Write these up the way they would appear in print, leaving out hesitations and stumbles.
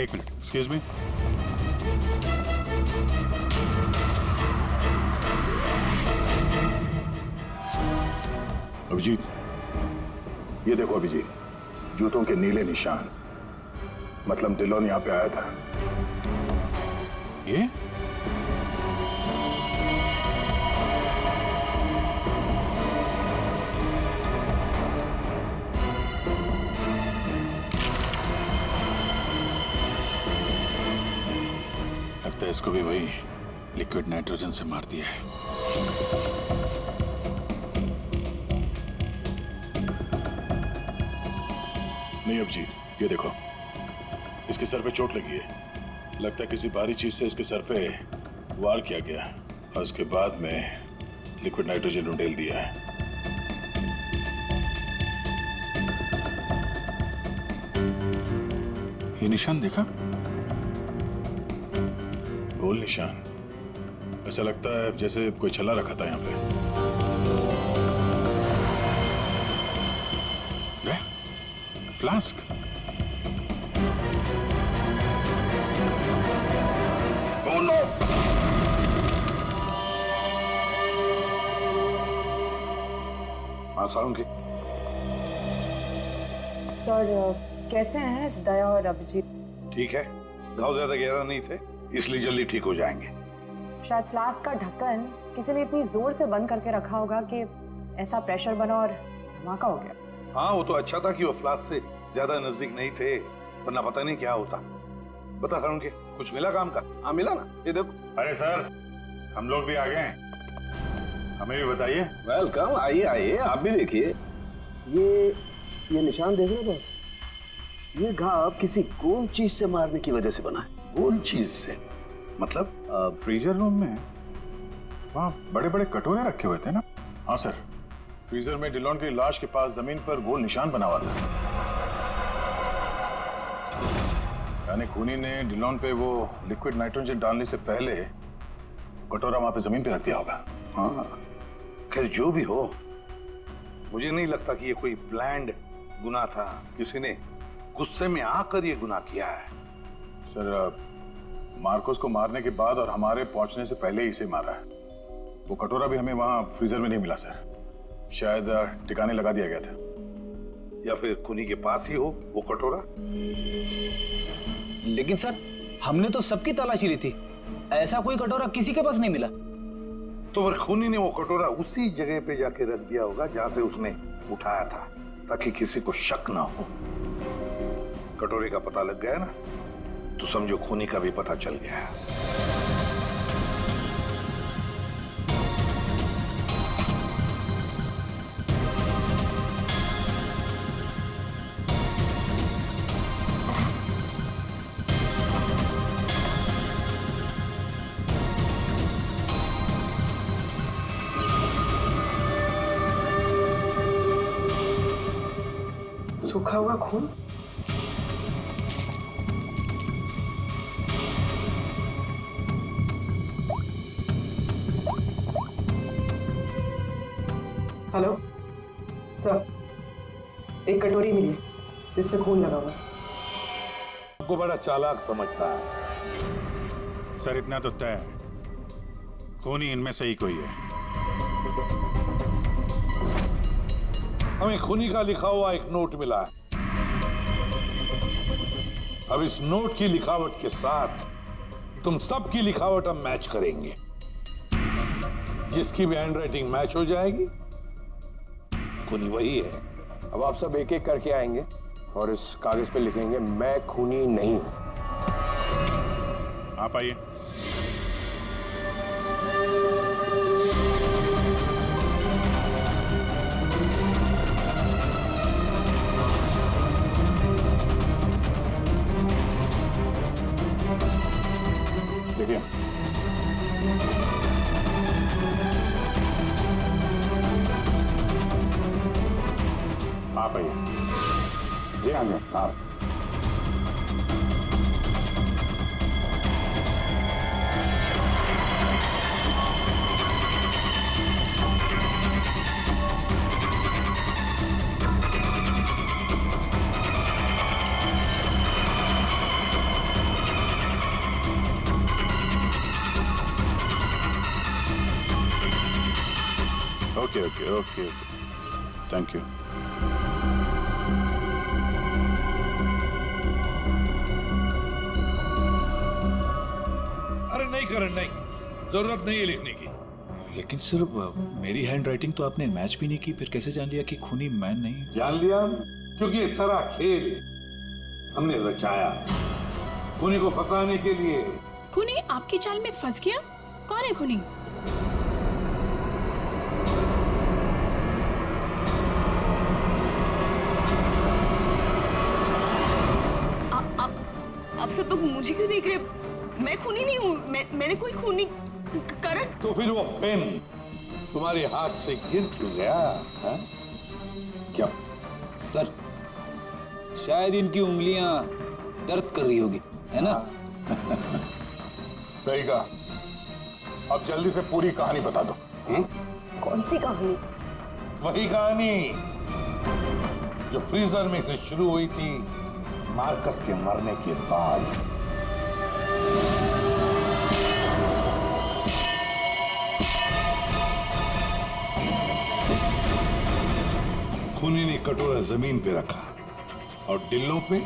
एक minute, excuse me. Abhijit, ये देखो अभिजीत, जूतों के नीले निशान। मतलब डिलोन यहां पे आया था। ये लगता है इसको भी वही लिक्विड नाइट्रोजन से मार दिया है। नहीं अभिजीत, ये देखो, इसके सर पे चोट लगी है। लगता है किसी भारी चीज से इसके सर पे वार किया गया और उसके बाद में लिक्विड नाइट्रोजन उंडेल दिया है। ये निशान देखा? गोल निशान। ऐसा लगता है जैसे कोई छल्ला रखा था यहाँ पे। फ्लास्क। Oh no! हाँ सालुंकी। सर कैसे हैं दया और अभिजीत? ठीक है, घाव ज्यादा गहरा नहीं थे, इसलिए जल्दी ठीक हो जाएंगे। शायद फ्लास्क का ढक्कन किसी ने इतनी जोर से बंद करके रखा होगा कि ऐसा प्रेशर बना और धमाका हो गया। हाँ, वो तो अच्छा था कि वो फ्लास्क से ज्यादा नजदीक नहीं थे, वरना पता नहीं क्या होता। बता सालुंकी, कुछ मिला काम का? हाँ मिला ना, ये देखो। अरे सर, हम लोग भी आ गए हैं, हमें भी बताइए। वेलकम, आइए आइए, आप भी देखिए। ये निशान देख रहे हो बस? ये घाव किसी गोल चीज से मारने की वजह से बना है। गोल चीज से मतलब? फ्रीजर रूम में वहाँ बड़े बड़े कटोरे रखे हुए थे ना? हाँ सर, फ्रीजर में डिलोन की लाश के पास जमीन पर गोल निशान बना हुआ था। यानी खूनी ने डिलोन पे वो लिक्विड नाइट्रोजन डालने से पहले कटोरा वहां पे जमीन पे रख दिया होगा। हाँ, खैर जो भी हो, मुझे नहीं लगता कि ये कोई प्लान्ड गुनाह था। किसी ने गुस्से में आकर ये गुनाह किया है। सर, मार्कोस को मारने के बाद और हमारे पहुंचने से पहले ही इसे मारा है। वो कटोरा भी हमें वहां फ्रीजर में नहीं मिला सर, शायद ठिकाने लगा दिया गया था। या फिर खूनी के पास ही हो वो कटोरा। लेकिन सर, हमने तो सबकी तलाशी ली थी, ऐसा कोई कटोरा किसी के पास नहीं मिला। तो फिर खूनी ने वो कटोरा उसी जगह पे जाके रख दिया होगा जहां से उसने उठाया था, ताकि किसी को शक ना हो। कटोरे का पता लग गया ना, तो समझो खूनी का भी पता चल गया। सूखा हुआ खून। हेलो सर, एक कटोरी मिली जिस पे खून लगा हुआ। आपको बड़ा चालाक समझता है। सर इतना तो तय है, खूनी इनमें से ही कोई है। हमें खूनी का लिखा हुआ एक नोट मिला है। अब इस नोट की लिखावट के साथ तुम सबकी लिखावट हम मैच करेंगे। जिसकी भी हैंडराइटिंग मैच हो जाएगी, खूनी वही है। अब आप सब एक एक करके आएंगे और इस कागज पे लिखेंगे, मैं खूनी नहीं हूं। आप आइए। देखिए, आप आइए। जी हाँ जी, आप। Okay okay okay thank you. अरे नहीं करण नहीं, जरूरत नहीं है लिखने की। लेकिन सर मेरी हैंड राइटिंग तो आपने मैच भी नहीं की, फिर कैसे जान लिया कि खूनी मैं नहीं? जान लिया क्योंकि ये सारा खेल हमने रचाया है खूनी को फंसाने के लिए। खूनी आपकी चाल में फंस गया? कौन है खूनी? आप सब लोग मुझे क्यों देख रहे हैं? मैं खूनी नहीं हूँ। मैंने कोई खूनी करण। तो फिर वो पेन तुम्हारे हाथ से गिर क्यों गया? हा? क्यों? सर शायद इनकी उंगलियां दर्द कर रही होगी, है ना? सही कहा। अब जल्दी से पूरी कहानी बता दो। कौन सी कहानी? वही कहानी जो फ्रीजर में से शुरू हुई थी मार्कस के मरने के बाद। खूनी ने कटोरा जमीन पे रखा और डिल्लों पे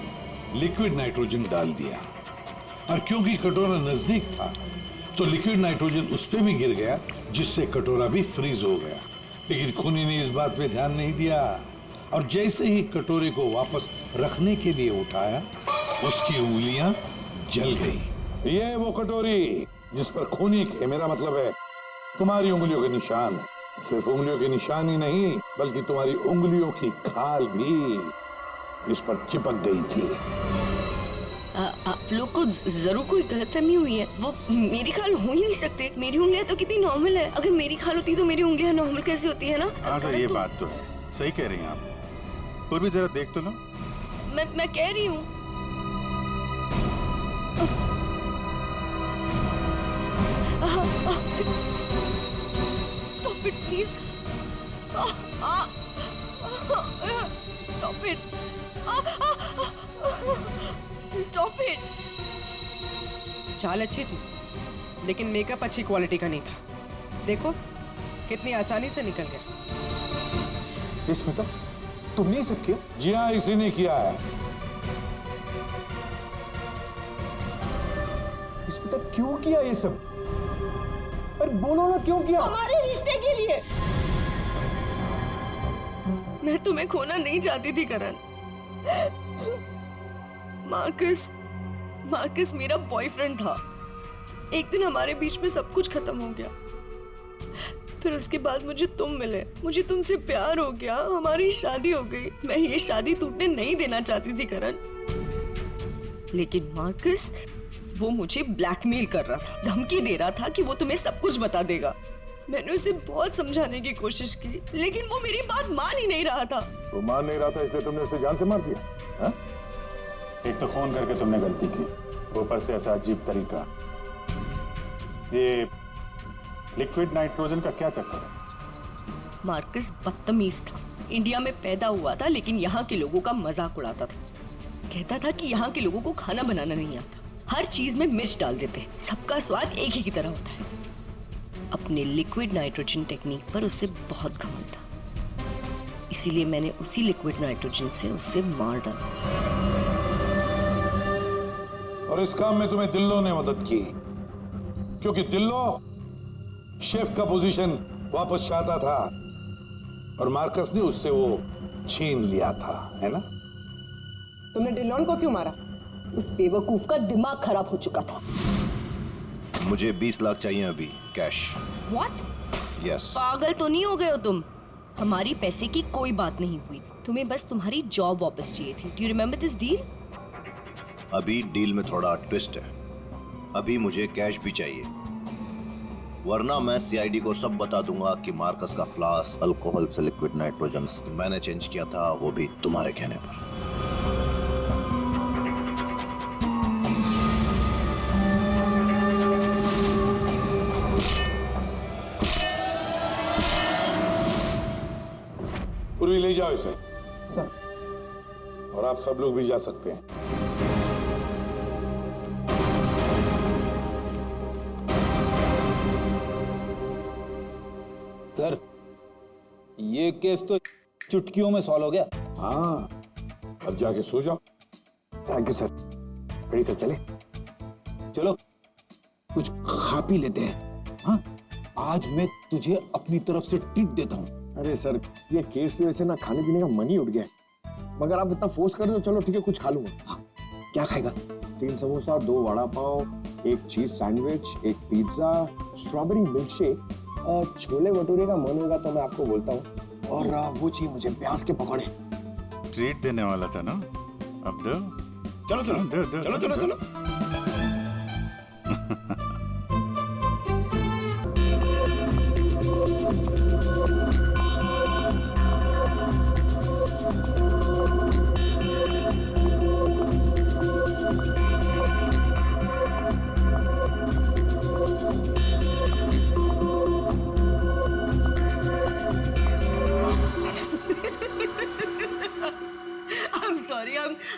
लिक्विड नाइट्रोजन डाल दिया, और क्योंकि कटोरा नजदीक था तो लिक्विड नाइट्रोजन उस पे भी गिर गया, जिससे कटोरा भी फ्रीज हो गया। लेकिन खूनी ने इस बात पे ध्यान नहीं दिया, और जैसे ही कटोरे को वापस रखने के लिए उठाया, उसकी उंगलियां जल गई। ये वो कटोरी जिस पर खूनी के, मेरा मतलब है तुम्हारी उंगलियों के निशान। सिर्फ उंगलियों के निशान ही नहीं, बल्कि तुम्हारी उंगलियों की खाल भी इस पर चिपक गई थी। आप लोग को जरूर कोई गलतफहमी हुई है। वो मेरी खाल हो ही नहीं सकते। मेरी उंगलियां तो कितनी नॉर्मल है। अगर मेरी खाल होती तो मेरी उंगलियां नॉर्मल कैसे होती है ना? हाँ सर, ये बात तो है, सही कह रही हैं आप। पूर्वी जरा देख तो लो। मैं कह रही हूँ। Stop it, please. Stop it. Stop it. चाल अच्छी थी, लेकिन मेकअप अच्छी क्वालिटी का नहीं था। देखो कितनी आसानी से निकल गया। इसमें तो तुमने ही सब किया? जी हाँ, इसी ने किया है। इसमें तो क्यों किया ये सब? अरे बोलो ना, क्यों किया? हमारे रिश्ते के लिए। मैं तुम्हें खोना नहीं चाहती थी करण। मार्कस मेरा बॉयफ्रेंड था। एक दिन हमारे बीच में सब कुछ खत्म हो गया। फिर उसके बाद मुझे तुम मिले, मुझे तुमसे प्यार हो गया, हमारी शादी हो गई। मैं ये शादी टूटने नहीं देना चाहती थी करण, लेकिन मार्कस वो मुझे ब्लैकमेल कर रहा था, धमकी दे रहा था कि वो तुम्हें सब कुछ बता देगा। मैंने उसे बहुत समझाने की कोशिश की, लेकिन वो मेरी बात मान ही नहीं रहा था। वो मान नहीं रहा था, इसलिए तुमने उसे जान से मार दिया? हा? एक तो फोन करके तुमने गलती की, ऊपर से ऐसा अजीब तरीका। ये लिक्विड नाइट्रोजन का क्या चक्कर है? मार्कस बदतमीज था। इंडिया में पैदा हुआ था, लेकिन यहाँ के लोगों का मजाक उड़ाता था। कहता था कि यहाँ के लोगों को खाना बनाना नहीं आता, हर चीज में मिर्च डाल देते हैं, सबका स्वाद एक ही की तरह होता है। अपने लिक्विड नाइट्रोजन टेक्निक पर उससे बहुत घमंड था, इसीलिए मैंने उसी लिक्विड नाइट्रोजन से उससे मार डाला। और इस काम में तुम्हें दिल्लो ने मदद की, क्योंकि दिल्लो शेफ का पोजीशन वापस चाहता था, और मार्कस ने उससे वो छीन लिया था, है ना? तुमने डिलोन को क्यों मारा? उस बेवकूफ का दिमाग खराब हो चुका था। मुझे 20 लाख चाहिए अभी, कैश। What? यस। पागल तो नहीं हो गए हो तुम? हमारी पैसे की कोई बात नहीं हुई, तुम्हें बस तुम्हारी जॉब वापस चाहिए थी। Do you remember this deal? अभी डील में थोड़ा ट्विस्ट है। अभी मुझे कैश भी चाहिए, वरना मैं सीआईडी को सब बता दूंगा कि मार्कस का फ्लास्क अल्कोहल से लिक्विड नाइट्रोजन मैंने चेंज किया था, वो भी तुम्हारे कहने पर। पूर्वी ले जाओ इसे। सर, और आप सब लोग भी जा सकते हैं। सर ये केस तो चुटकियों में सॉल्व हो गया। हाँ, अब जाके सो जाओ। Thank you sir. Ready sir, चले? चलो कुछ खा पी लेते हैं। हाँ, आज मैं तुझे अपनी तरफ से ट्रीट देता हूँ। अरे सर, ये केस की वजह से ना खाने पीने का मन ही उठ गया है। मगर आप इतना फोर्स कर दो, चलो ठीक है, कुछ खा लूंगा। हाँ, क्या खाएगा? 3 samosa, 2 vada pav, 1 cheese sandwich, 1 pizza, strawberry milk shake, chole bhature का मन होगा तो मैं आपको बोलता हूँ, और वो चाहिए मुझे प्याज के पकौड़े। ट्रीट देने वाला था ना, अब दो। चलो चलो चलो चलो चलो।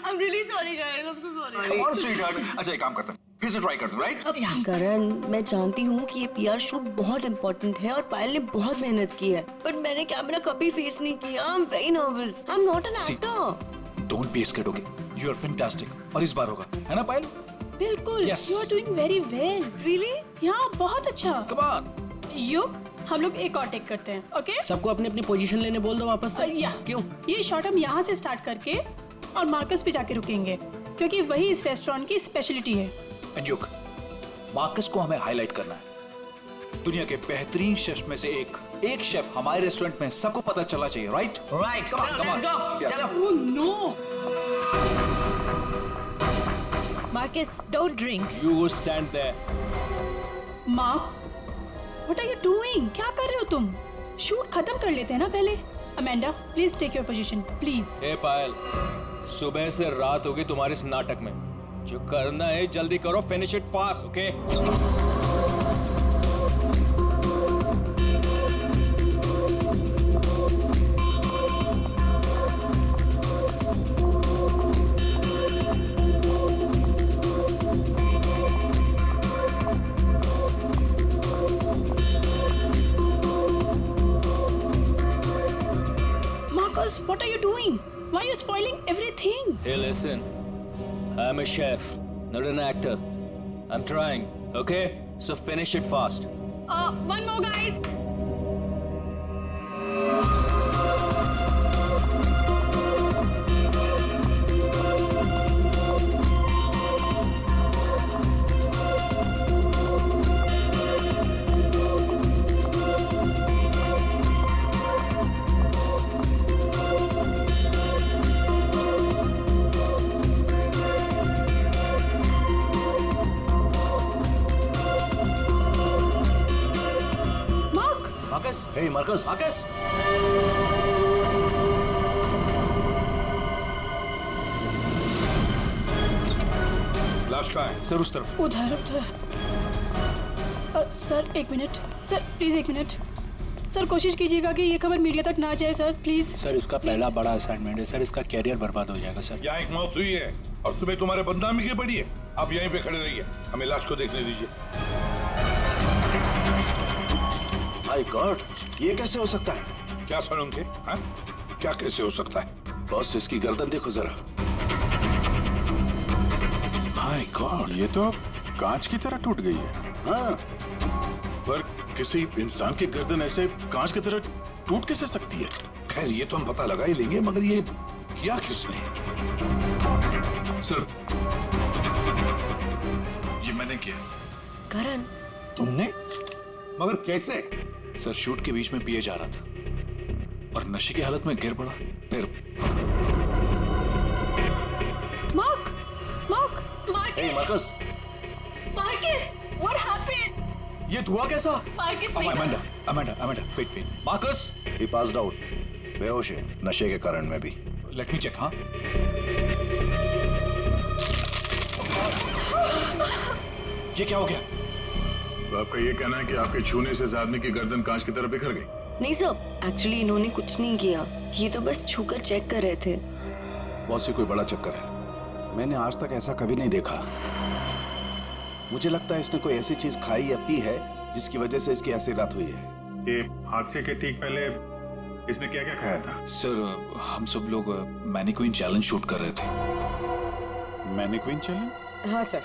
I'm really sorry guys. I'm so sorry. Come on, sweetheart. अच्छा एक काम करते हैं, फिर से ट्राई करते हैं, राइट? करण, मैं जानती हूँ कि ये पीआर शूट बहुत इम्पोर्टेंट है और पायल ने बहुत मेहनत की है, पर मैंने कैमरा कभी फेस नहीं किया। I'm very nervous. I'm not an actor. Don't be scared, okay? You are fantastic. और इस बार होगा, है ना पायल? बिल्कुल। Yes. You are doing very well. Really? यहाँ बहुत अच्छा। Come on. युग, हम लोग एक और टेक करते हैं, ओके? सबको अपनी अपनी पोजीशन लेने बोल दो वापस से। या। क्यों? ये शॉट हम यहाँ से स्टार्ट करके और मार्कस पे जाके रुकेंगे, क्योंकि वही इस रेस्टोरेंट की स्पेशलिटी है। And युग, मार्कस को हमें हाईलाइट करना है। दुनिया के बेहतरीन शेफ में से एक शेफ हमारे रेस्टोरेंट में सबको पता चलना चाहिए, right? Right, come on, let's go. चलो। Oh no! Marcus, don't drink. You stand there. Mark, what are you doing? क्या कर रहे हो तुम? शूट खत्म कर लेते हैं ना पहले। Amanda, please take your position, please. Hey Payal, सुबह से रात होगी तुम्हारे इस नाटक में। जो करना है जल्दी करो, finish it fast, okay? Marcus, what are you doing? Why are you spoiling everything? Hey, listen. I'm a chef, not an actor. I'm trying, okay? So finish it fast. One more, guys. Hey, Marcus. Marcus, लाश कहाँ है? Sir उस तरफ। उधर। Sir एक minute, sir please एक minute. Sir कोशिश कीजिएगा कि ये खबर मीडिया तक ना जाए सर, प्लीज। सर इसका पहला बड़ा असाइनमेंट है सर, इसका कैरियर बर्बाद हो जाएगा सर। यहाँ एक मौत हुई है और तुम्हें तुम्हारे बदनामी की पड़ी है। आप यहीं पे खड़े रहिए, हमें लाश को देखने दीजिए। माय गॉड, ये कैसे हो सकता है? क्या सड़ों के? हाँ? क्या कैसे हो सकता है? बॉस, इसकी गर्दन देखो जरा। माय गॉड, ये तो कांच की तरह टूट गई है। हाँ, पर किसी इंसान की गर्दन ऐसे कांच की तरह टूट कैसे सकती है? खैर ये तो हम पता लगा ही लेंगे, मगर ये किया किसने? सर ये मैंने किया। करण, तुमने? मगर कैसे? सर शूट के बीच में पिए जा रहा था और नशे की हालत में गिर पड़ा, फिर Mark, hey, Marcus. Marcus, what happened? ये धुआं कैसा? Marcus, Amanda, wait. Marcus, He passed out. बेहोश है, नशे के कारण में भी। Let me check. हाँ, ये क्या हो गया? तो आपका ये कहना है कि आपके छूने से इस आदमी की गर्दन कांच की तरह बिखर गई? नहीं सर, एक्चुअली इन्होंने कुछ नहीं किया, ये तो बस छूकर चेक कर रहे थे। बॉस, ये कोई बड़ा चक्कर है। मैंने आज तक ऐसा कभी नहीं देखा। मुझे लगता है इसने कोई ऐसी चीज खाई या पी है जिसकी वजह से इसकी ऐसी रात हुई है। ये हादसे के ठीक पहले इसने क्या क्या खाया था? सर हम सब लोग मैनिक्विन चैलेंज शूट कर रहे थे। Mannequin challenge? हाँ सर,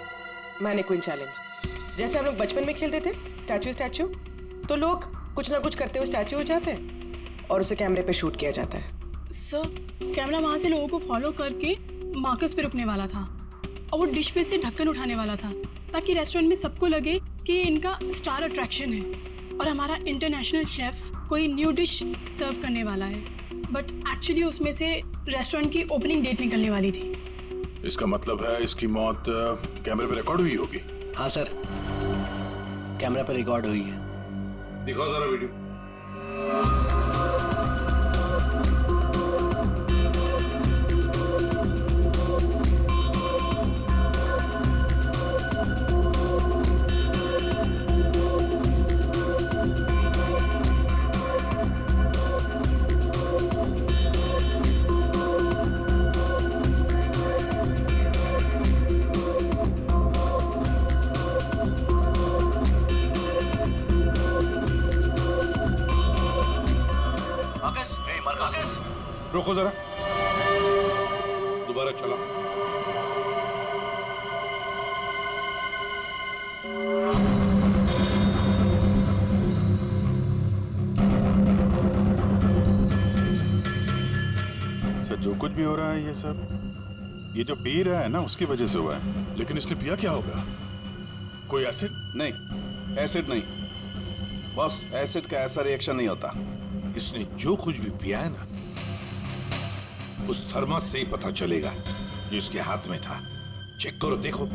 मैनिक्विन चैलेंज। जैसे हम लोग बचपन में खेलते थे स्टैचू, तो लोग कुछ ना कुछ करते हुए स्टैचू हो जाते हैं और उसे कैमरे पे शूट किया जाता है। सर कैमरा वहाँ से लोगों को फॉलो करके मार्कस पे रुकने वाला था और वो डिश पे से ढक्कन उठाने वाला था ताकि रेस्टोरेंट में सबको लगे कि ये इनका स्टार अट्रैक्शन है और हमारा इंटरनेशनल शेफ कोई न्यू डिश सर्व करने वाला है। बट एक्चुअली उसमें से रेस्टोरेंट की ओपनिंग डेट निकलने वाली थी। इसका मतलब है इसकी मौत कैमरे पे रिकॉर्ड हुई होगी। हाँ सर, कैमरा पर रिकॉर्ड हुई है। दिखाओ जरा वीडियो। रोको जरा, दोबारा चला। सर जो कुछ भी हो रहा है ये सब ये जो पी रहा है ना उसकी वजह से हुआ है। लेकिन इसने पिया क्या होगा? कोई एसिड? नहीं, एसिड नहीं बॉस, एसिड का ऐसा रिएक्शन नहीं होता। इसने जो कुछ भी पिया है ना उस थर्मस से ही पता चलेगा जो इसके हाथ में था। चेक करो, देखो।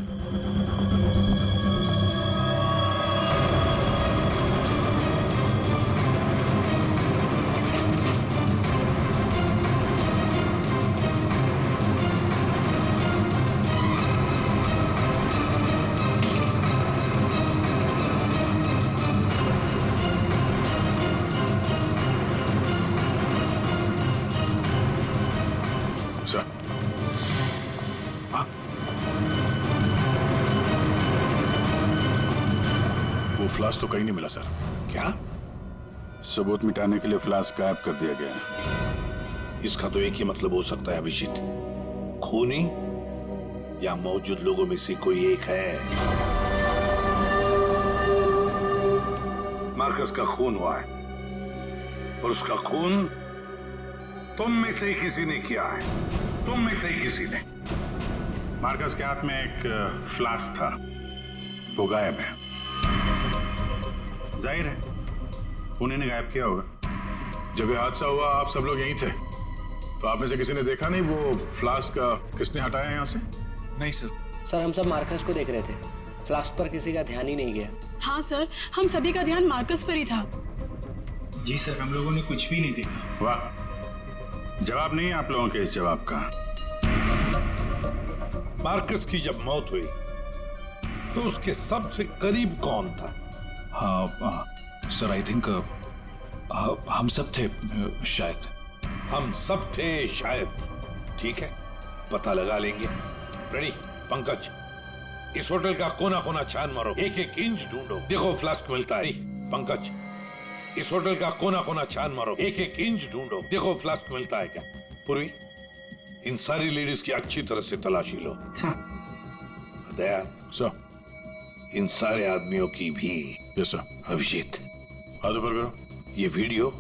फ्लास्क तो कहीं नहीं मिला सर। क्या? सबूत मिटाने के लिए फ्लास्क गायब कर दिया गया है। इसका तो एक ही मतलब हो सकता है अभिजीत, खूनी या मौजूद लोगों में से कोई एक है। मार्कस का खून हुआ है और उसका खून तुम में से ही किसी ने किया है। तुम में से ही किसी ने। मार्कस के हाथ में एक फ्लास्क था, वो गायब है। जाहिर है उन्हीं ने गायब किया होगा। जब ये हादसा हुआ आप सब लोग यहीं थे, तो आप में से किसी ने देखा नहीं वो फ्लास्क किसने हटाया यहाँ से? नहीं सर। सर हम सब मार्कस को देख रहे थे, फ्लास्क पर किसी का ध्यान ही नहीं गया। हाँ सर, हम सभी का ध्यान मार्कस पर ही था। जी सर, हम लोगों ने कुछ भी नहीं देखा। वाह, जवाब नहीं है आप लोगों के इस जवाब का। मार्कस की जब मौत हुई तो उसके सबसे करीब कौन था? हाँ सर, आई थिंक हम सब थे शायद। हम सब थे शायद। ठीक है, पता लगा लेंगे। रेडी पंकज, इस होटल का कोना कोना छान मारो, एक एक इंच ढूंढो, देखो फ्लास्क मिलता है। पंकज, इस होटल का कोना कोना छान मारो, एक एक इंच ढूंढो, देखो फ्लास्क मिलता है क्या। पूर्वी, इन सारी लेडीज की अच्छी तरह से तलाशी लो। दया सर, इन सारे आदमियों की भी। Yes sir. अभिजीत, हाथ ऊपर करो। ये वीडियो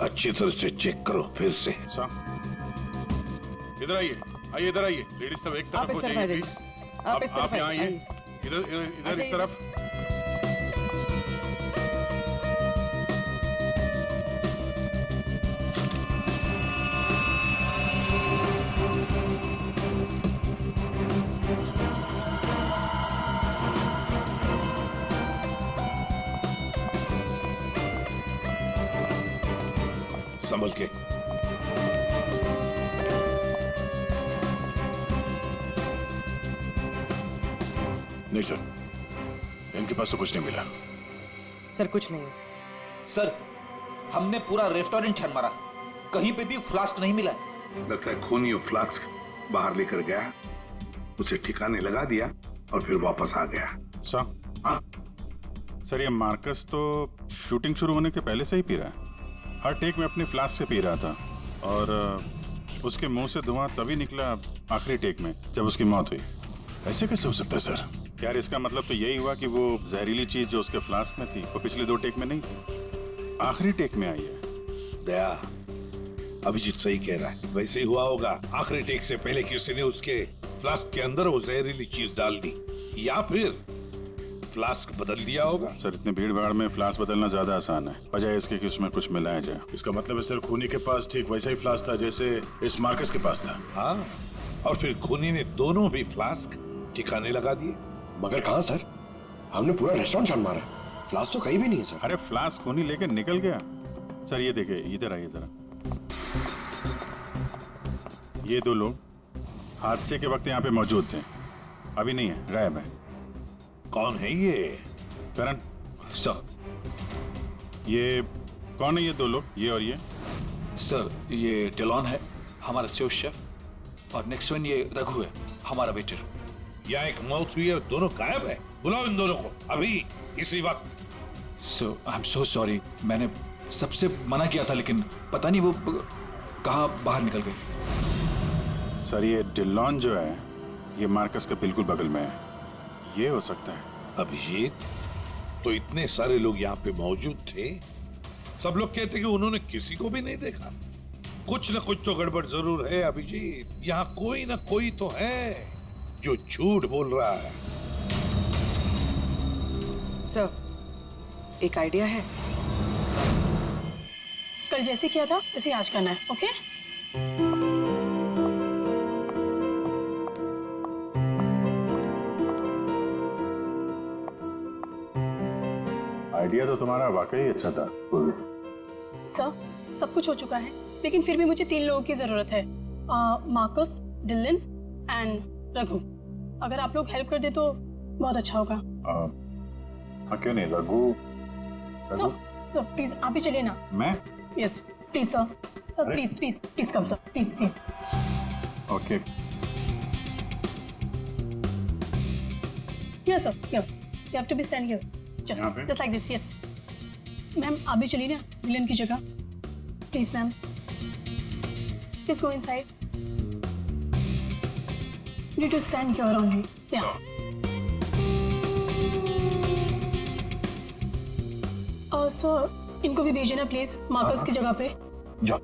अच्छी तरह से चेक करो फिर से। सर इधर आइए, आइए इधर आइए। लेडीज सब एक तरफ हो जाइए प्लीज। आप यहाँ आइए, इधर इस तरफ। संभल के। नहीं सर, इनके पास तो कुछ नहीं मिला। सर कुछ नहीं। सर हमने पूरा रेस्टोरेंट छान मारा, कहीं पे भी फ्लास्क नहीं मिला। लगता है खूनी वो फ्लास्क बाहर लेकर गया, उसे ठिकाने लगा दिया और फिर वापस आ गया। सर, सर ये मार्कस तो शूटिंग शुरू होने के पहले से ही पी रहा है। हर टेक में अपने फ्लास्क से पी रहा था और उसके मुंह से धुआं तभी निकला आखिरी टेक में जब उसकी मौत हुई। ऐसे कैसे हो सकता है सर? यार इसका मतलब तो यही हुआ कि वो जहरीली चीज जो उसके फ्लास्क में थी वो पिछले 2 टेक में नहीं थी, आखिरी टेक में आई है। दया, अभिजीत सही कह रहा है, वैसे ही हुआ होगा। आखिरी टेक से पहले किसी ने उसके फ्लास्क के अंदर वो जहरीली चीज डाल दी या फिर फ्लास्क बदल दिया होगा। सर इतने भीड़ भाड़ में फ्लास्क बदलना ज्यादा आसान है, बजाय इसके कि उसमें कुछ मिलाया जाए। इसका मतलब है सर खूनी के पास ठीक वैसा ही फ्लास्क था जैसे इस मार्कस के पास था। हाँ, और फिर खूनी ने दोनों भी फ्लास्क ठिकाने लगा दिए। मगर कहाँ सर? हमने पूरा रेस्टोरेंट छान मारा, फ्लास्क तो कहीं भी नहीं है सर। अरे फ्लास्क खूनी लेके निकल गया। सर ये देखिए, इधर आइए जरा। ये 2 लोग हादसे के वक्त यहाँ पे मौजूद थे, अभी नहीं है, गायब है। कौन है ये? करण सर। ये कौन है ये 2 लोग, ये और ये? सर ये डिलॉन है, हमारा सेफ शेफ, और नेक्स्ट वन ये रघु है, हमारा वेटर। यहाँ एक मौत हुई है, दोनों गायब है। बुलाओ इन दोनों को अभी, इसी वक्त। सो आई एम सो सॉरी, मैंने सबसे मना किया था लेकिन पता नहीं वो कहाँ बाहर निकल गए। सर ये डिलॉन जो है ये मार्कस के बिल्कुल बगल में है, ये हो सकता है। अभिजीत, तो इतने सारे लोग यहाँ पे मौजूद थे, सब लोग कहते कि उन्होंने किसी को भी नहीं देखा। कुछ न कुछ तो गड़बड़ जरूर है अभिजीत। यहाँ कोई न कोई तो है जो झूठ बोल रहा है। सर, एक आइडिया है। कल जैसे किया था वैसे आज करना है, ओके? आइडिया तो तुम्हारा वाकई अच्छा था। सर, सब कुछ हो चुका है, लेकिन फिर भी मुझे 3 लोगों की जरूरत है, मार्कस, डिलन एंड रघु। अगर आप लोग हेल्प कर दे तो बहुत अच्छा होगा। हाँ क्यों नहीं, रघु। सर प्लीज आप ही चलिए ना। मैं? Yes please sir, sir please please please come sir, please please. Okay. Yes sir, here you have to be stand here, just like this. Yes ma'am, आप भी चलिए ना विलन की जगह, please ma'am, please go inside. You need to stand here only. Yeah. Sir, इनको भी भेजना please Marcus की जगह पे। जा।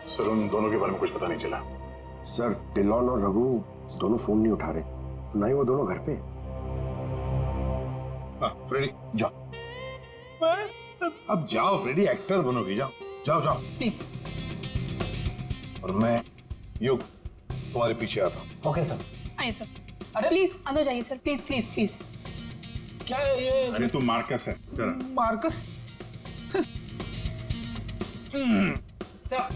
सर उन दोनों के बारे में कुछ पता नहीं चला। सर डिलॉन और रघु दोनों फोन नहीं उठा रहे, ना ही वो दोनों घर पे। हाँ फ्रेडी जाओ, अब जाओ फ्रेडी, एक्टर बनोगी, जाओ जाओ जाओ प्लीज। और मैं युग तुम्हारे पीछे आता हूँ। Okay sir. आइए सर, प्लीज अंदर जाइए सर, प्लीज प्लीज प्लीज। क्या है ये? अरे तू मार्कस है जरा। मार्कस? सर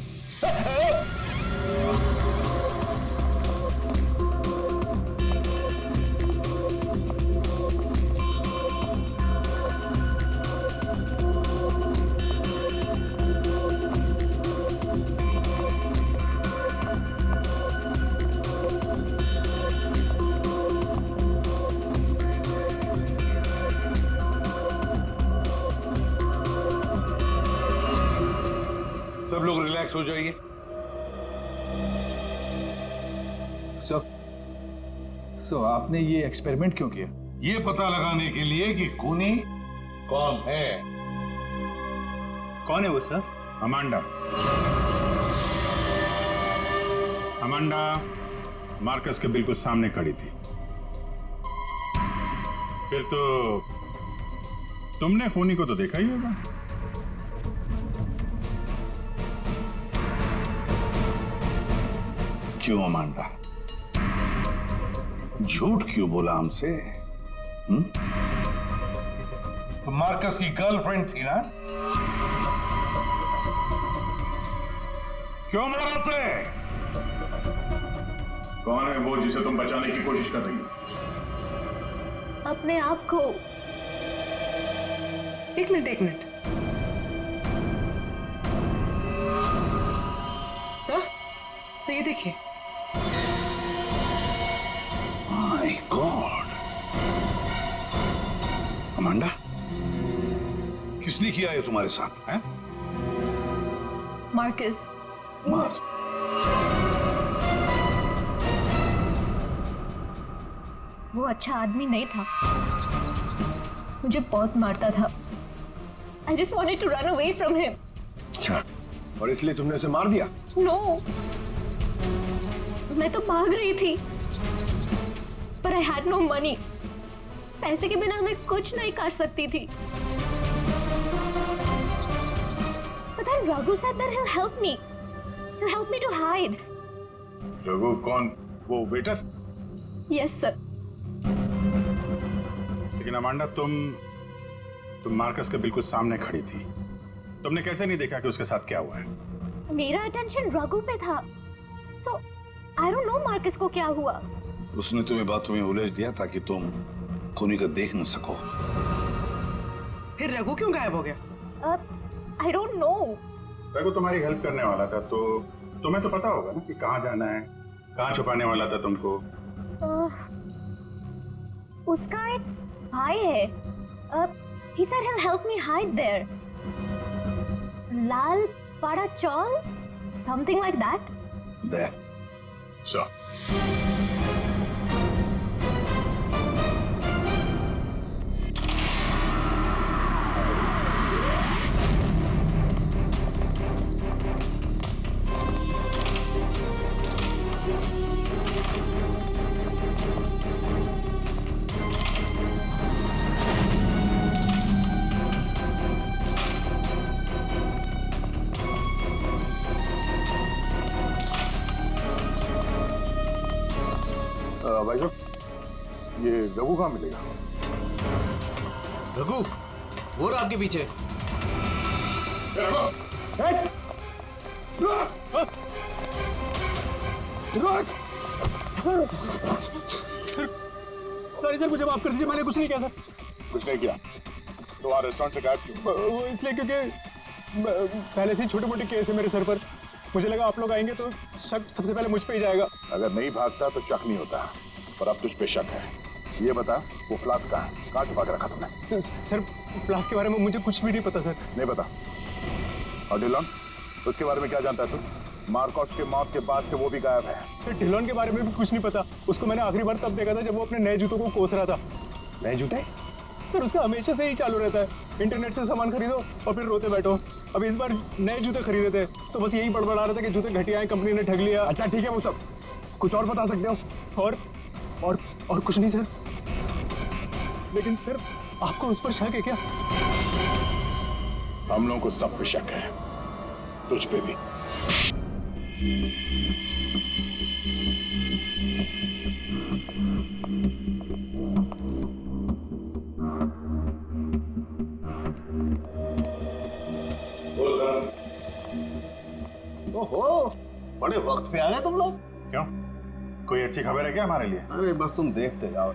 सब लोग रिलैक्स हो जाइए। सर आपने ये एक्सपेरिमेंट क्यों किया? ये पता लगाने के लिए कि खूनी कौन है। कौन है वो सर? अमांडा। अमांडा मार्कस के बिल्कुल सामने खड़ी थी। फिर तो तुमने खूनी को तो देखा ही होगा। क्यों अमांडा, झूठ क्यों बोला हमसे? तो मार्कस की गर्लफ्रेंड थी ना? क्यों मारा उसे? कौन है वो जिसे तुम बचाने की कोशिश कर रही हो? अपने आप को। एक मिनट। सर ये देखिए। माय गॉड, अमांडा, किसने किया है तुम्हारे साथ? हैं? मार्कस। मार। वो अच्छा आदमी नहीं था, मुझे बहुत मारता था। I just wanted to run away from him. अच्छा, और इसलिए तुमने उसे मार दिया? No, मैं तो भाग रही थी, पर I had no money. पैसे के बिना मैं कुछ नहीं कर सकती थी। But then Raghu said that he'll help me. He'll help me to hide. Raghu कौन? वो वेटर? Yes, sir. लेकिन अमांडा, तुम मार्कस के बिल्कुल सामने खड़ी थी। तुमने कैसे नहीं देखा कि उसके साथ क्या हुआ है? मेरा अटेंशन रघु पे था, so I don't know Marcus को क्या हुआ। उसने तुम्हें बातों में उलझ दिया ताकि तुम खूनी को देख न सको। फिर रघु क्यों गायब हो गया? I don't know. रघु तुम्हारी हेल्प करने वाला था, तो तुम्हें तो पता होगा ना कि कहाँ जाना है, कहाँ छुपाने वाला था तुमको। उसका एक भाई है। He said he'll help me hide there. Lal Padachol, something like that. There. So. भाई साहब, ये रघु कहाँ मिलेगा? रघु, वो रहा आपके पीछे। सॉरी सर, मुझे माफ कर दीजिए, मैंने कुछ नहीं किया सर। कुछ नहीं किया? तो वहाँ रेस्टोरेंट से गायब क्यों? वो इसलिए क्योंकि पहले से ही छोटे मोटे केस है मेरे सर पर। मुझे लगा आप लोग आएंगे तो शक सबसे पहले मुझ पे ही जाएगा। अगर नहीं भागता तो शक नहीं होता, पर अब तुझ पे शक है। ये बता, वो फ्लास्क कहाँ है? कहाँ छुपा के रखा तुमने? सर, फ्लास्क के बारे में मुझे कुछ भी नहीं पता सर। नहीं पता? और डिलॉन, उसके बारे में क्या जानता है तू? मार्कस के मौत के बाद से वो भी गायब है। सर, डिलॉन के बारे में भी कुछ नहीं पता। उसको मैंने आखिरी बार तब देखा था जब वो अपने नए जूतों को कोस रहा था। नए जूते? सर, उसका हमेशा से ही चालू रहता है, इंटरनेट से सामान खरीदो और फिर रोते बैठो। अब इस बार नए जूते खरीदे थे तो बस यही बड़बड़ा रहा था कि जूते घटिया हैं, कंपनी ने ठग लिया। अच्छा ठीक है, वो सब कुछ और बता सकते हो? और कुछ नहीं सर। लेकिन फिर आपको उस पर शक है क्या? हम लोगों को सब पे शक है, तुझ पे भी। ओहो, बड़े वक्त पे आ गए तुम लोग। क्यों, कोई अच्छी खबर है क्या हमारे लिए? अरे बस तुम देखते जाओ।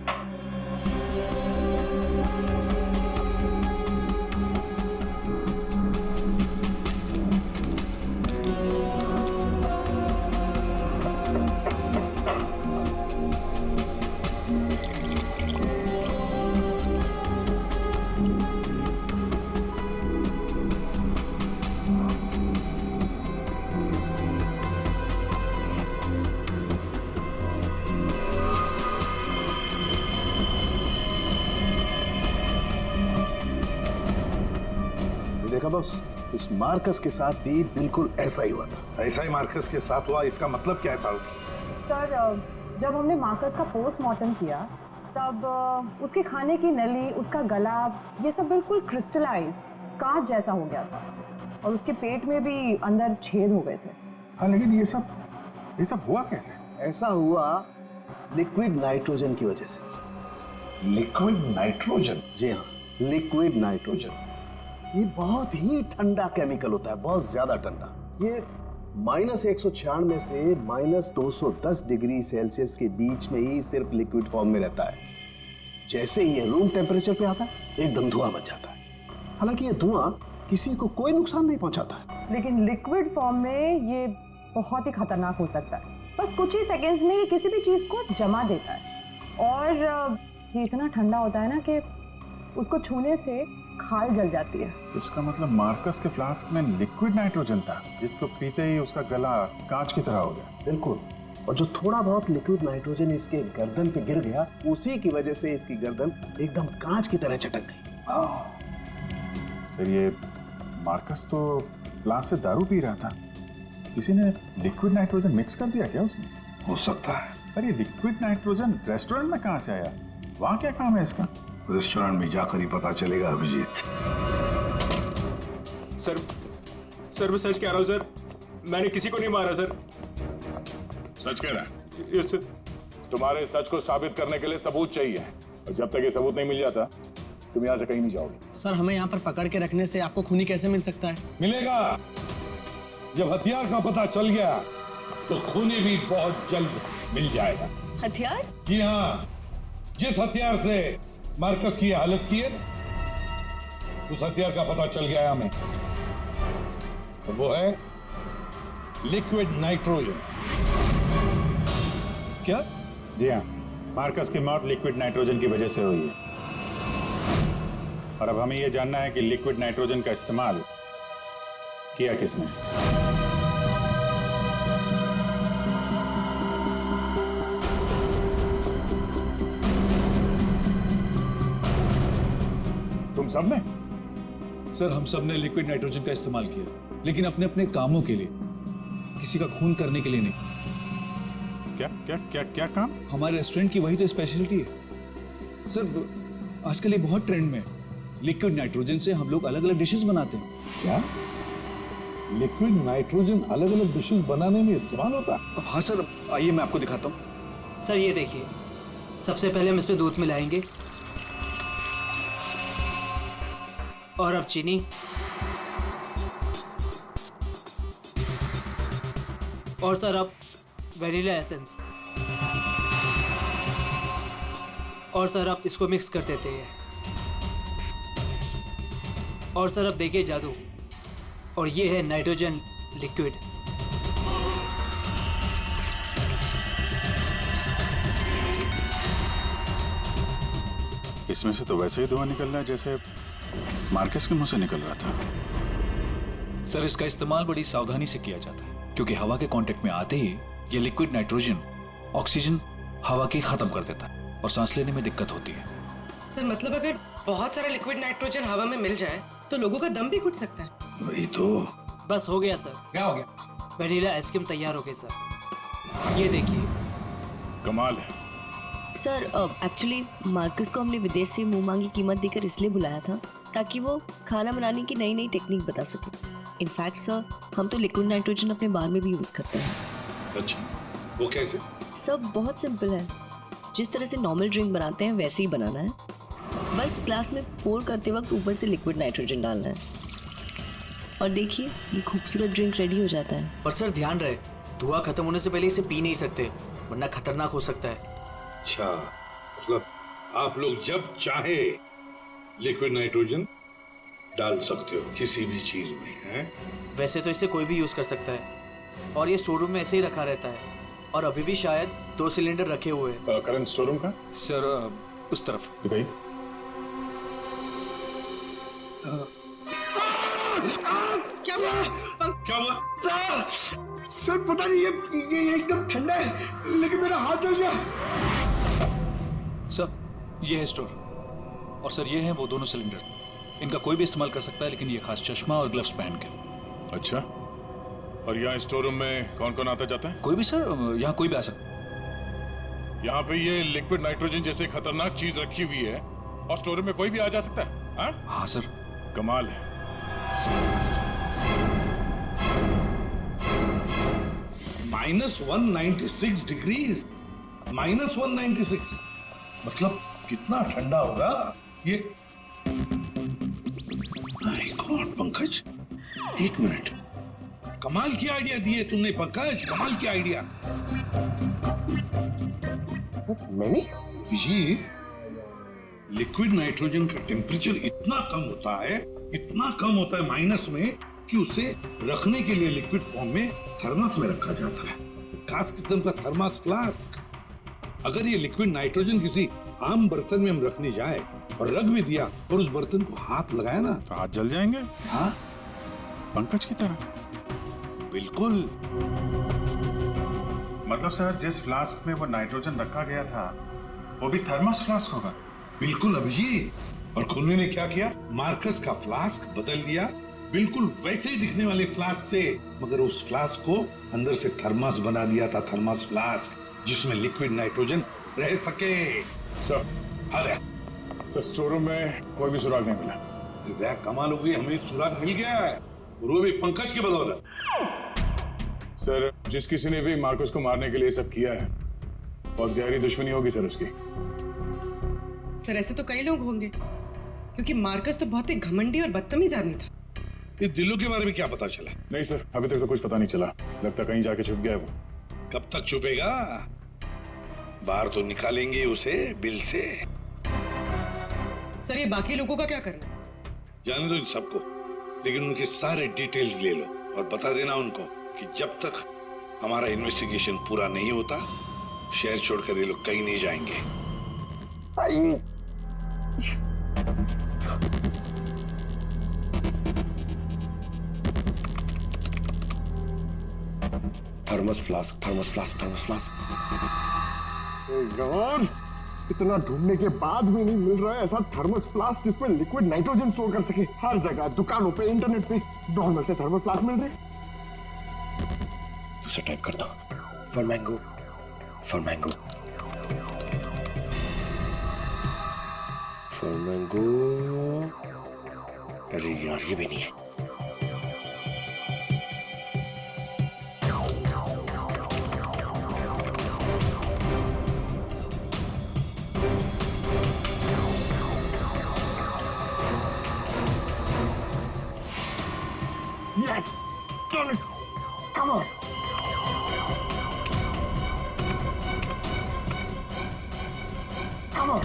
देखा बॉस, इस मार्कस के साथ भी बिल्कुल ऐसा ही हुआ था। ऐसा ही मार्कस के साथ हुआ, इसका मतलब क्या है साहब? सर, जब हमने मार्कस का पोस्टमार्टम किया तब उसके खाने की नली, उसका गला, ये सब बिल्कुल क्रिस्टलाइज कांच जैसा हो गया था और उसके पेट में भी अंदर छेद हो गए थे। हाँ, लेकिन ये सब हुआ कैसे? ऐसा हुआ लिक्विड नाइट्रोजन की वजह से। Liquid nitrogen? जी हाँ, लिक्विड नाइट्रोजन। ये बहुत ही ठंडा केमिकल होता है, बहुत ज्यादा ठंडा। ये -196 से -210 डिग्री सेल्सियस के बीच में ही सिर्फ लिक्विड फॉर्म में रहता है। जैसे ही ये रूम टेम्परेचर पे आता है, एकदम धुआं बन जाता है। हालांकि ये धुआं किसी को कोई नुकसान नहीं पहुंचाता है, लेकिन लिक्विड फॉर्म में ये बहुत ही खतरनाक हो सकता है। बस कुछ ही सेकेंड्स में ये किसी भी चीज को जमा देता है और ये इतना ठंडा होता है ना कि उसको छूने से खाल जल जाती है। तो इसका मतलब मार्कस के फ्लास्क में लिक्विड नाइट्रोजन था, जिसको पीते ही उसका गला कांच की तरह हो गया। बिल्कुल, और जो थोड़ा बहुत लिक्विड नाइट्रोजन इसके गर्दन पे गिर गया, उसी की वजह से इसकी गर्दन एकदम कांच की तरह चटक गई। फिर ये मार्कस तो फ्लास्क से दारू पी रहा था, किसी ने लिक्विड नाइट्रोजन मिक्स कर दिया क्या उसमें? हो सकता है। अरे लिक्विड नाइट्रोजन रेस्टोरेंट में कहाँ से आया? वहाँ क्या काम है इसका? रेस्टोरेंट में जाकर ही पता चलेगा अभिजीत। सर मैं सच कह रहा हूँ सर, मैंने किसी को नहीं मारा सर। सच कह रहा है? Yes sir. तुम्हारे सच को साबित करने के लिए सबूत चाहिए, और जब तक ये सबूत नहीं मिल जाता तुम यहाँ से कहीं नहीं जाओगे। सर हमें यहाँ पर पकड़ के रखने से आपको खूनी कैसे मिल सकता है? मिलेगा। जब हथियार का पता चल गया तो खूनी भी बहुत जल्द मिल जाएगा। हथियार? जी हाँ, जिस हथियार से मार्कस की हालत की है, उस हथियार का पता चल गया है हमें, तो वो है लिक्विड नाइट्रोजन। क्या? जी हाँ, मार्कस की मौत लिक्विड नाइट्रोजन की वजह से हुई है, और अब हमें यह जानना है कि लिक्विड नाइट्रोजन का इस्तेमाल किया किसने। तुम सबने? सर हम सब ने लिक्विड नाइट्रोजन का इस्तेमाल किया, लेकिन अपने अपने कामों के लिए, किसी का खून करने के लिए नहीं। क्या क्या क्या क्या काम? हमारे रेस्टोरेंट की वही तो स्पेशलिटी है सर। आजकल ये बहुत ट्रेंड में है, लिक्विड नाइट्रोजन से हम लोग अलग अलग डिशेस बनाते हैं। क्या लिक्विड नाइट्रोजन अलग अलग डिशेस बनाने में इस्तेमाल होता है? हाँ सर, आइए मैं आपको दिखाता हूँ। सर ये देखिए, सबसे पहले हम इसमें दूध मिलाएंगे, और अब चीनी, और सर अब वैनिला एसेंस, और सर अब इसको मिक्स कर देते हैं, और सर अब देखिए जादू, और ये है नाइट्रोजन लिक्विड। इसमें से तो वैसे ही धुआं निकल रहा है जैसे मार्कस के मुंह से निकल रहा था। सर इसका इस्तेमाल बड़ी सावधानी से किया जाता है, क्योंकि हवा के कांटेक्ट में आते ही ये लिक्विड नाइट्रोजन ऑक्सीजन हवा की खत्म कर देता है और सांस लेने में दिक्कत होती है। सर मतलब अगर बहुत सारा लिक्विड नाइट्रोजन हवा में मिल जाए तो लोगों का दम भी घुट सकता है। वही तो। बस हो गया सर। क्या हो गया? वैनिला आइसक्रीम तैयार हो गई सर, ये देखिए। कमाल है। सर एक्चुअली मार्कस को हमने विदेश से मुंह मांगी कीमत देकर इसलिए बुलाया था ताकि वो खाना बनाने की नई नई टेक्निक बता सके। इनफैक्ट सर हम तो लिक्विड नाइट्रोजन अपने बार में भी यूज़ करते हैं। अच्छा, वो कैसे? सब बहुत सिंपल है, जिस तरह से नॉर्मल ड्रिंक बनाते हैं वैसे ही बनाना है। बस ग्लास में पोर करते वक्त ऊपर से लिक्विड नाइट्रोजन डालना है, और देखिए ये खूबसूरत ड्रिंक रेडी हो जाता है। पर सर ध्यान रहे, धुआं खत्म होने से पहले इसे पी नहीं सकते, वरना खतरनाक हो सकता है। अच्छा, मतलब आप लोग जब चाहे लिक्विड नाइट्रोजन डाल सकते हो किसी भी चीज में, है? वैसे तो इसे कोई भी यूज कर सकता है, और ये स्टोर रूम में ऐसे ही रखा रहता है, और अभी भी शायद 2 सिलेंडर रखे हुए हैं। करंट स्टोर रूम का? सर उस तरफ। दिखाइए। क्या हुआ? सर पता नहीं ये एकदम ठंडा है, लेकिन मेरा हाथ जल गया। सर ये है स्टोर, और सर ये हैं वो दोनों सिलेंडर। इनका कोई भी इस्तेमाल कर सकता है, लेकिन ये खास चश्मा और ग्लव्स पहन के। अच्छा, और यहाँ स्टोर रूम में कौन कौन आता जाता है? कोई भी सर, यहाँ कोई भी आ सकता है। यहाँ पे ये लिक्विड नाइट्रोजन जैसे खतरनाक चीज रखी हुई है, और स्टोर रूम में कोई भी आ जा सकता है? हाँ सर। कमाल है। -196 डिग्रीज, -196 मतलब कितना ठंडा होगा ये? माय गॉड पंकज, एक मिनट, कमाल की आइडिया दी है तुमने पंकज, कमाल की आइडिया। सर मैंने? जी, लिक्विड नाइट्रोजन का टेम्परेचर इतना कम होता है माइनस में, कि उसे रखने के लिए लिक्विड फॉर्म में थर्मस में रखा जाता है, खास किस्म का थर्मस फ्लास्क। अगर ये लिक्विड नाइट्रोजन किसी आम बर्तन में हम रखने जाए और रख भी दिया और उस बर्तन को हाथ लगाया ना तो हाथ जल जाएंगे। हाँ पंकज की तरह। बिल्कुल। मतलब सर जिस फ्लास्क में वो नाइट्रोजन रखा गया था वो भी थर्मस फ्लास्क होगा? बिल्कुल अभिजीत। और खूनी ने क्या किया, मार्कस का फ्लास्क बदल दिया बिल्कुल वैसे ही दिखने वाले फ्लास्क से, मगर उस फ्लास्क को अंदर से थर्मस बना दिया था, थर्मस फ्लास्क जिसमें लिक्विड नाइट्रोजन रह सके। सर अरे सर स्टोर रूम में कोई भी सुराग नहीं मिला। कमाल हो गई, हमें सुराग मिल गया है और वो भी पंकज की बदौलत। सर जिस किसी ने भी मार्कस को मारने के लिए सब किया है बहुत गहरी दुश्मनी होगी सर उसकी। सर ऐसे तो कई लोग होंगे, क्योंकि मार्कस तो बहुत ही घमंडी और बदतमीज आदमी था। ये दिल्लू के बारे में क्या पता चला? नहीं सर अभी तक तो कुछ पता नहीं चला, लगता कहीं जाके छुप गया है वो। कब तक छुपेगा? बाहर तो निकालेंगे उसे बिल से। सर ये बाकी लोगों का क्या करना? जाने दो इन सबको, लेकिन उनके सारे डिटेल्स ले लो और बता देना उनको कि जब तक हमारा इन्वेस्टिगेशन पूरा नहीं होता शहर छोड़कर ये लोग कहीं नहीं जाएंगे। Thermos flask, thermos flask, thermos flask. God, इतना ढूंढने के बाद भी नहीं मिल रहा है ऐसा थर्मस फ्लास्क जिसमें लिक्विड नाइट्रोजन स्टोर कर सके। हर जगह, दुकानों पे, इंटरनेट पे नॉर्मल से थर्मस फ्लास्क मिल रहे। दूसरा टाइप करता हूं, for mango, for mango, for mango. अरे यार ये भी नहीं है। Yes! Done it! Come on! Come on!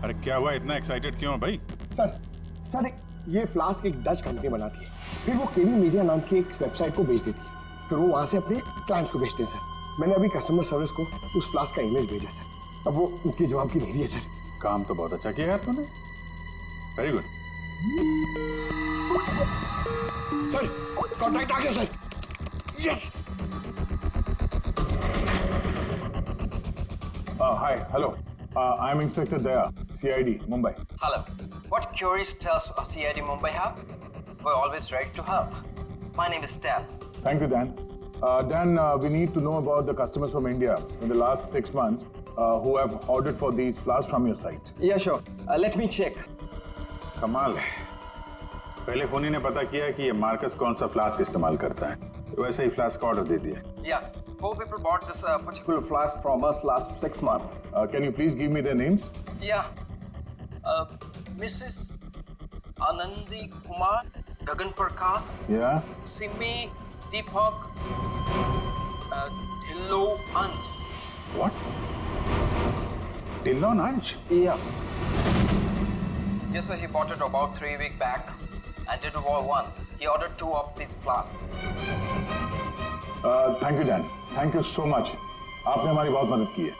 अरे क्या हुआ, इतना एक्साइटेड क्यों भाई? सर ये फ्लास्क एक डच कंपनी बनाती है, फिर वो केवी मीडिया नाम की एक वेबसाइट को बेच देती है, फिर वो वहां से अपने क्लाइंट्स को बेचते हैं सर। मैंने अभी कस्टमर सर्विस को उस फ्लास्क का इमेज भेजा सर, अब वो उनके जवाब की देरी है सर। काम तो बहुत अच्छा किया यार तूने, वेरी गुड। सर कॉन्टैक्ट आ गया sir. Yes. Hi, hello, I am inspector Daya, CID Mumbai. Hello. What queries does CID Mumbai have? We're always ready to help. My name is Dan. Thank you, Dan. Dan, we need to know about the customers from India in the last 6 months who have ordered for these flasks from your site. Yeah, sure. Let me check. कमाल है, पहले फोनी ने पता किया कि ये Marcus कौन सा फ्लास्क इस्तेमाल करता है, तो वैसे ही फ्लास्क ऑर्डर दे दिया। Yeah, 4 people bought this particular flask from us last 6 months. Can you please give me their names? Yeah. Mrs. Anandi Kumar, Gagan Prakash, Yeah. Simi Deepak, Dhillo Ansh. What? Dillon Ansh? Yeah. Yes, sir. He bought it about 3 weeks back and did one. He ordered 2 of these flasks. Thank you, Dan. Thank you so much. आपने हमारी बहुत मदद की है।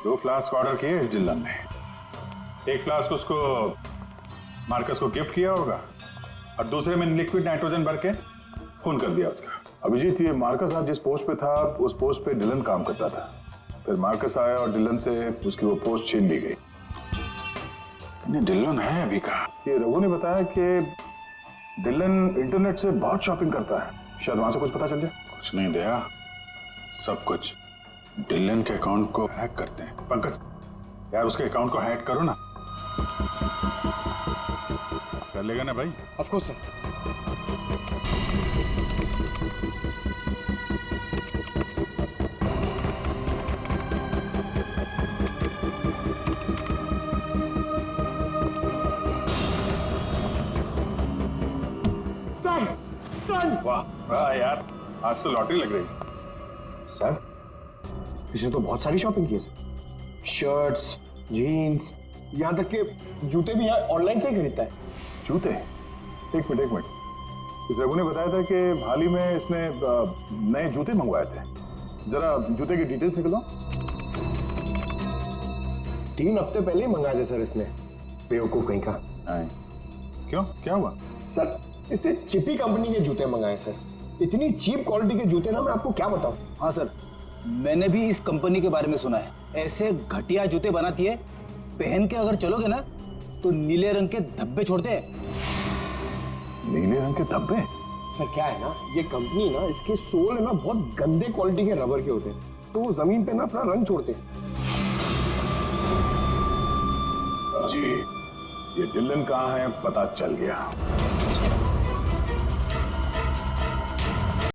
2 flask order किए इस Dillon ने, एक फ्लास्क उसको मार्कस को गिफ्ट किया होगा और दूसरे में लिक्विड नाइट्रोजन भर के खून कर दिया उसका। अभिजीत, ये मार्कस आज जिस पोस्ट पे था उस पोस्ट पे डिलन काम करता था, फिर मार्कस आया और डिलन से उसकी वो पोस्ट छीन ली गई। डिलन है अभी कहाँ? ये रघु ने बताया कि डिलन इंटरनेट से बहुत शॉपिंग करता है, शायद वहां से कुछ पता चल जाए। कुछ नहीं दया, सब कुछ डिलन के अकाउंट को हैक करते हैं। पंकज यार उसके अकाउंट को हैक करो ना। कर लेगा ना भाई? Of course sir. वाह वाह यार, आज तो लॉटरी लग रही। सर इसने तो बहुत सारी शॉपिंग की है सर, शर्ट्स, जीन्स, यहाँ तक के जूते भी यहाँ ऑनलाइन से ही खरीदता है। जूते? एक मिनट, इस रघु ने बताया था कि हाल ही में इसने नए जूते मंगवाए थे। जरा जूते की डिटेल्स निकलो। 3 हफ्ते पहले ही मंगाए थे सर इसने, बेवकूफ कहीं का। क्यों, क्या हुआ? सर इसने चिपी कंपनी के जूते मंगाए सर। इतनी चीप क्वालिटी के जूते ना, मैं आपको क्या बताऊं। हाँ सर, मैंने भी इस कंपनी के बारे में सुना है। ऐसे घटिया जूते बनाती है, पहन के अगर चलोगे ना तो नीले रंग के धब्बे छोड़ते हैं। नीले रंग के धब्बे? सर क्या है ना, ये कंपनी ना, इसके सोल है ना बहुत गंदे क्वालिटी के रबर के होते हैं, तो वो जमीन पे ना अपना रंग छोड़ते हैं। जी, ये डिलन कहाँ है पता चल गया।